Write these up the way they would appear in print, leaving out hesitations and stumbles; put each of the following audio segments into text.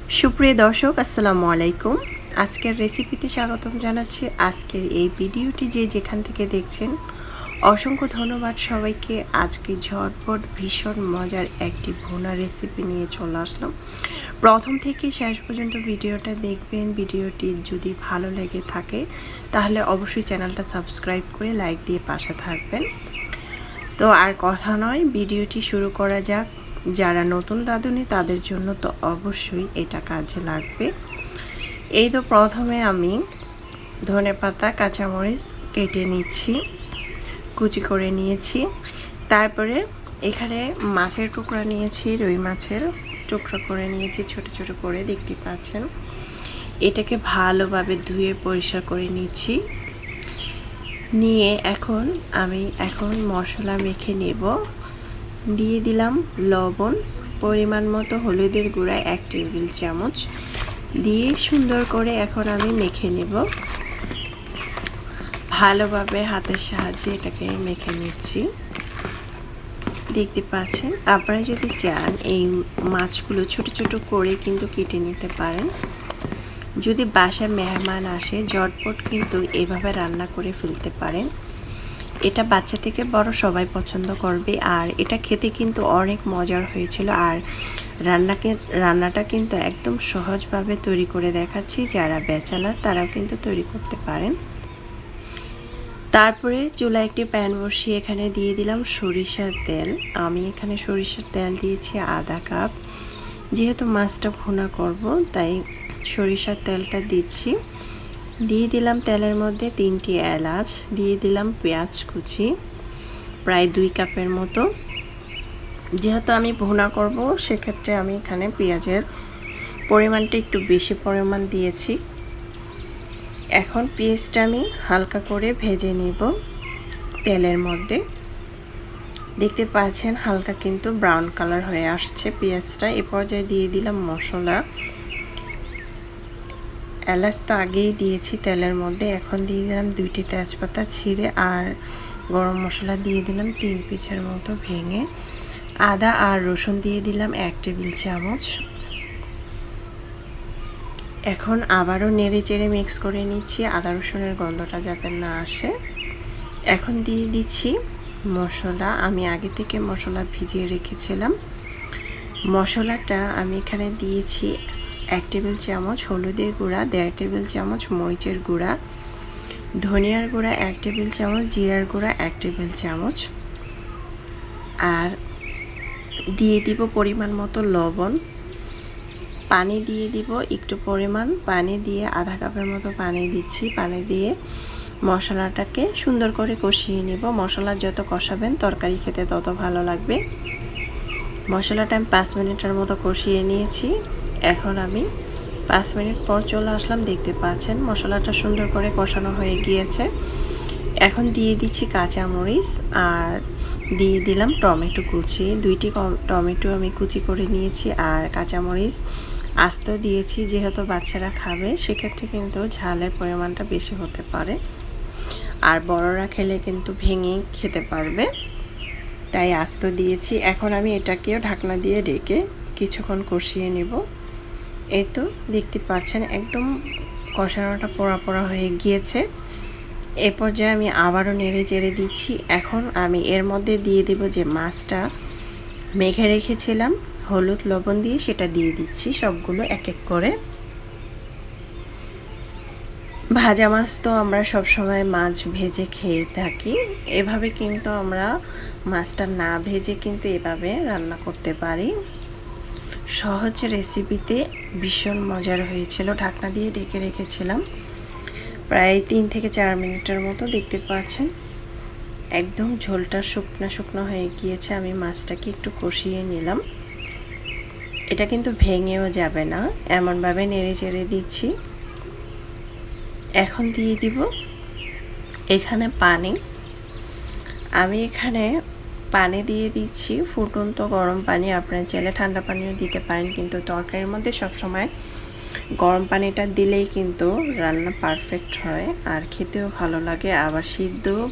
সুপ্রিয় দর্শক, আসসালামু আলাইকুম। আজকের রেসিপিতে স্বাগতম জানাচ্ছি। আজকের এই ভিডিওটি যে যেখান থেকে দেখছেন অসংখ্য ধন্যবাদ সবাইকে। আজকে ঝটপট ভীষণ মজার একটি ভুনা রেসিপি নিয়ে চলে আসলাম। প্রথম থেকে শেষ পর্যন্ত ভিডিওটা দেখবেন। ভিডিওটি যদি ভালো লেগে থাকে তাহলে অবশ্যই চ্যানেলটা সাবস্ক্রাইব করে লাইক দিয়ে পাশে থাকবেন। তো আর কথা নয়, ভিডিওটি শুরু করা যাক। যারা নতুন রাঁধুনি তাদের জন্য তো অবশ্যই এটা কাজে লাগবে। এই তো প্রথমে আমি ধনেপাতা কাঁচামরিচ কেটে নিচ্ছি, কুচি করে নিয়েছি। তারপরে এখানে মাছের টুকরা নিয়েছি, রুই মাছের টুকরা করে নিয়েছি ছোট ছোট করে, দেখতে পাচ্ছেন। এটাকে ভালোভাবে ধুয়ে পরিষ্কার করে নিচ্ছি। নিয়ে আমি মশলা মেখে নেব। দিয়ে দিলাম লবণ, পরিমাণ মতো হলুদের গুঁড়া 1 টেবিল চামচ দিয়ে সুন্দর করে এখন আমি মেখে নেব। ভালোভাবে হাতের সাহায্যে এটাকে মেখে নিচ্ছি। দেখতে পাচ্ছেন, আপনারা যদি চান এই মাছগুলো ছোট ছোট করে কিন্তু কেটে নিতে পারেন। যদি বাসায় মেহমান আসে ঝটপট কিন্তু এভাবে রান্না করে ফেলতে পারেন। এটা বাচ্চা থেকে বড় সবাই পছন্দ করবে। আর এটা খেতে কিন্তু অনেক মজার হয়েছিল। আর রান্নাটা কিন্তু একদম সহজভাবে তৈরি করে দেখাচ্ছি। যারা ব্যাচেলার তারাও কিন্তু তৈরি করতে পারেন। তারপরে চুলায় একটি প্যান বসিয়ে এখানে দিয়ে দিলাম সরিষার তেল। আমি এখানে সরিষার তেল দিয়েছি আধা কাপ। যেহেতু মাছটা ভুনা করব তাই সরিষার তেলটা দিচ্ছি। দিয়ে দিলাম তেলের মধ্যে 3টি এলাচ, দিয়ে দিলাম পেঁয়াজ কুচি প্রায় 2 কাপের মতো। যেহেতু আমি ভুনা করব সেক্ষেত্রে আমি এখানে পেঁয়াজের পরিমাণটা একটু বেশি পরিমাণ দিয়েছি। এখন পেঁয়াজটা আমি হালকা করে ভেজে নেব তেলের মধ্যে। দেখতে পাচ্ছেন হালকা কিন্তু ব্রাউন কালার হয়ে আসছে পেঁয়াজটা। এ পর্যায়ে দিয়ে দিলাম মশলা। এলাচ তো আগেই দিয়েছি তেলের মধ্যে। এখন দিয়ে দিলাম 2টি তেজপাতা ছিঁড়ে, আর গরম মশলা দিয়ে দিলাম 3 পিসের মতো ভেঙে। আদা আর রসুন দিয়ে দিলাম 1 টেবিল চামচ। এখন আবারও নেড়ে চেড়ে মিক্স করে নিচ্ছি আদা রসুনের গন্ধটা যাতে না আসে। এখন দিয়ে দিচ্ছি মশলা। আমি আগে থেকে মশলা ভিজিয়ে রেখেছিলাম। মশলাটা আমি এখানে দিয়েছি 1 টেবিল চামচ হলুদের গুঁড়া, 1.5 টেবিল চামচ মরিচের গুঁড়া, ধনিয়ার গুঁড়া 1 টেবিল চামচ, জিরার গুঁড়া 1 টেবিল চামচ, আর দিয়ে দিব পরিমাণ মতো লবণ। পানি দিয়ে দিব একটু পরিমাণ, পানি দিয়ে আধা কাপের মতো পানি দিচ্ছি। পানি দিয়ে মশলাটাকে সুন্দর করে কষিয়ে নেব। মশলা যত কষাবেন তরকারি খেতে তত ভালো লাগবে। মশলাটা আমি 5 মিনিটের মতো কষিয়ে নিয়েছি। এখন আমি 5 মিনিট পর চলে আসলাম। দেখতে পাচ্ছেন মশলাটা সুন্দর করে কষানো হয়ে গিয়েছে। এখন দিয়ে দিচ্ছি কাঁচামরিচ আর দিয়ে দিলাম টমেটো কুচি। 2টি টমেটো আমি কুচি করে নিয়েছি, আর কাঁচামরিচ আস্ত দিয়েছি। যেহেতু বাচ্চারা খাবে সেক্ষেত্রে কিন্তু ঝালের পরিমাণটা বেশি হতে পারে, আর বড়রা খেলে কিন্তু ভেঙে খেতে পারবে, তাই আস্ত দিয়েছি। এখন আমি এটাকেও ঢাকনা দিয়ে ঢেকে কিছুক্ষণ কষিয়ে নেব। এই তো দেখতে পাচ্ছেন একদম কষানোটা পোড়া পোড়া হয়ে গিয়েছে। এ পর্যায়ে আমি আবারও নেড়ে চেড়ে দিচ্ছি। এখন আমি এর মধ্যে দিয়ে দেব যে মাছটা মেখে রেখেছিলাম হলুদ লবণ দিয়ে, সেটা দিয়ে দিচ্ছি সবগুলো এক এক করে। ভাজা মাছ তো আমরা সবসময় মাছ ভেজে খেয়ে থাকি। এভাবে কিন্তু আমরা মাছটা না ভেজে কিন্তু এভাবে রান্না করতে পারি। সহজ রেসিপিতে ভীষণ মজার হয়েছিল। ঢাকনা দিয়ে ঢেকে রেখেছিলাম প্রায় 3 থেকে 4 মিনিটের মতো। দেখতে পাচ্ছেন একদম ঝোলটা শুকনো শুকনো হয়ে গিয়েছে। আমি মাছটাকে একটু কষিয়ে নিলাম। এটা কিন্তু ভেঙেও যাবে না, এমনভাবে নেড়ে চেড়ে দিচ্ছি। এখন দিয়ে দিব এখানে পানি। আমি এখানে পানি দিয়ে দিচ্ছি ফুটন্ত গরম পানি। আপনারা চাইলে ঠান্ডা পানিও দিতে পারেন, কিন্তু তরকারির মধ্যে সবসময় গরম পানিটা দিলেই কিন্তু রান্না পারফেক্ট হয় আর খেতেও ভালো লাগে, আবার সিদ্ধও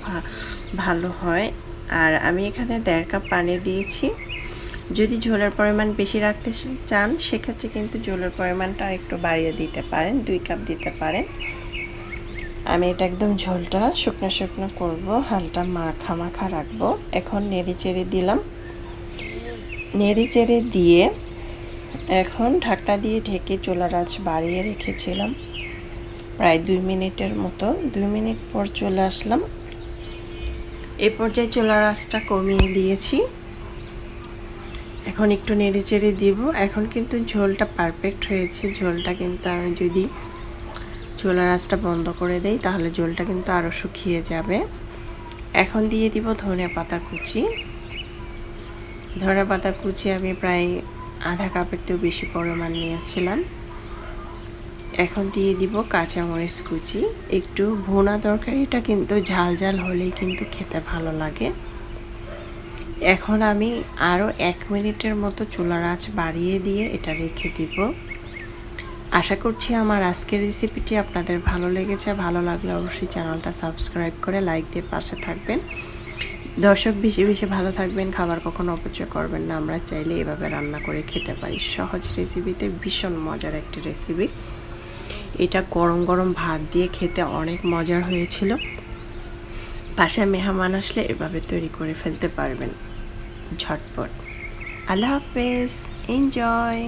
ভালো হয়। আর আমি এখানে 1.5 কাপ পানি দিয়েছি। যদি ঝোলের পরিমাণ বেশি রাখতে চান সেক্ষেত্রে কিন্তু ঝোলের পরিমাণটা একটু বাড়িয়ে দিতে পারেন, 2 কাপ দিতে পারেন। আমি এটা একদম ঝোলটা শুকনো শুকনো করব, হালকা মাখা মাখা রাখবো। এখন নেড়ে চেড়ে দিলাম, নেড়ে চেড়ে দিয়ে এখন ঢাকনা দিয়ে ঢেকে চুলার আঁচ বাড়িয়ে রেখেছিলাম প্রায় 2 মিনিটের মতো। 2 মিনিট পর চলে আসলাম। এই পর্যায়ে চুলার আঁচটা কমিয়ে দিয়েছি। এখন একটু নেড়ে চেড়ে দিব। এখন কিন্তু ঝোলটা পারফেক্ট হয়েছে। ঝোলটা কিন্তু আমি যদি চুলার আঁচটা বন্ধ করে দেই তাহলে ঝোলটা কিন্তু আরও শুকিয়ে যাবে। এখন দিয়ে দিব ধনেপাতা কুচি। ধনেপাতা কুচি আমি প্রায় আধা কাপের থেকেও বেশি পরিমাণ নিয়েছিলাম। এখন দিয়ে দিব কাঁচামরিচ কুচি। একটু ভুনা তরকারিটা কিন্তু ঝাল ঝাল হলেই কিন্তু খেতে ভালো লাগে। এখন আমি আরও 1 মিনিটের মতো চুলার আঁচ বাড়িয়ে দিয়ে এটা রেখে দিব। আশা করছি আমার আজকের রেসিপিটি আপনাদের ভালো লেগেছে। ভালো লাগলে অবশ্যই চ্যানেলটা সাবস্ক্রাইব করে লাইক দিয়ে পাশে থাকবেন। দর্শক বেশি বেশি ভালো থাকবেন, খাবার কখনো অপচয় করবেন না। আমরা চাইলে এভাবে রান্না করে খেতে পারি। সহজ রেসিপিতে ভীষণ মজার একটি রেসিপি। এটা গরম গরম ভাত দিয়ে খেতে অনেক মজার হয়েছিল। বাসায় মেহমান আসলে এভাবে তৈরি করে ফেলতে পারবেন ঝটপট। আল্লাহ হাফেজ, এনজয়।